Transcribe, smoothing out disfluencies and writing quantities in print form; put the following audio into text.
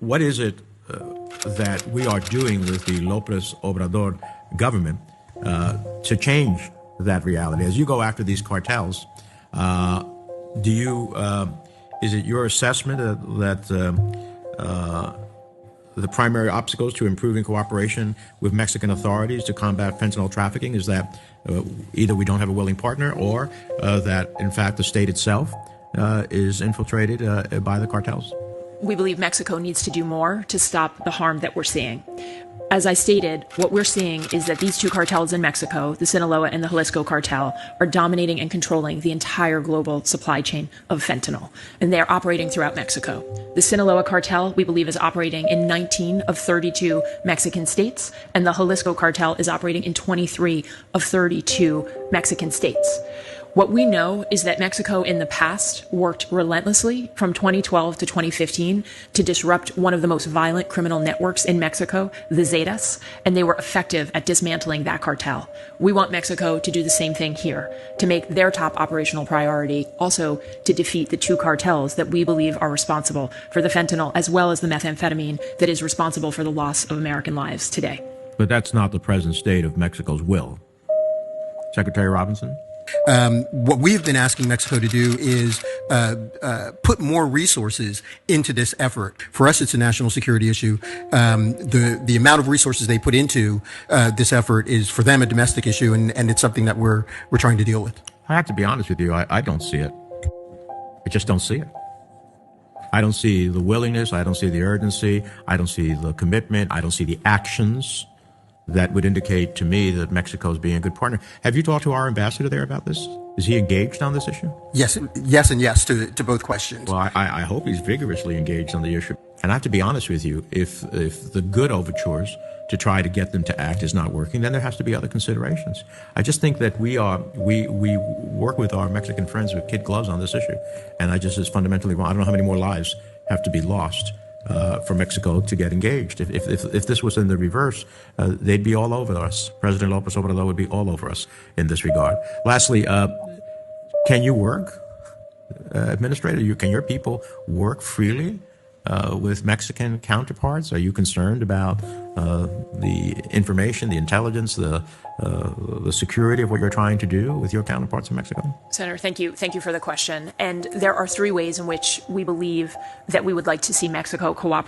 what is it that we are doing with the López Obrador government to change that reality? As you go after these cartels, is it your assessment that the primary obstacles to improving cooperation with Mexican authorities to combat fentanyl trafficking is that either we don't have a willing partner or that, in fact, the state itself is infiltrated by the cartels? We believe Mexico needs to do more to stop the harm that we're seeing. As I stated, what we're seeing is that these two cartels in Mexico, the Sinaloa and the Jalisco cartel, are dominating and controlling the entire global supply chain of fentanyl, and they're operating throughout Mexico. The Sinaloa cartel, we believe, is operating in 19 of 32 Mexican states, and the Jalisco cartel is operating in 23 of 32 Mexican states. What we know is that Mexico in the past worked relentlessly from 2012 to 2015 to disrupt one of the most violent criminal networks in Mexico, the Zetas, and they were effective at dismantling that cartel. We want Mexico to do the same thing here, to make their top operational priority also to defeat the two cartels that we believe are responsible for the fentanyl as well as the methamphetamine that is responsible for the loss of American lives today. But that's not the present state of Mexico's will. Secretary Robinson? What we've been asking Mexico to do is put more resources into this effort. For us, it's a national security issue. The amount of resources they put into this effort is, for them, a domestic issue, and it's something that we're trying to deal with. I have to be honest with you. I don't see it. I just don't see it. I don't see the willingness. I don't see the urgency. I don't see the commitment. I don't see the actions that would indicate to me that Mexico is being a good partner. Have you talked to our ambassador there about this? Is he engaged on this issue? Yes, and yes to both questions. Well, I hope he's vigorously engaged on the issue. And I have to be honest with you, if the good overtures to try to get them to act is not working, then there has to be other considerations. I just think that we work with our Mexican friends with kid gloves on this issue, and I just is fundamentally wrong. I don't know how many more lives have to be lost for Mexico to get engaged. If this was in the reverse, they'd be all over us. President López Obrador would be all over us in this regard. Lastly, can you work, Administrator? Can your people work freely with Mexican counterparts? Are you concerned about the information, the intelligence, the security of what you're trying to do with your counterparts in Mexico? Senator, thank you for the question. And there are three ways in which we believe that we would like to see Mexico cooperate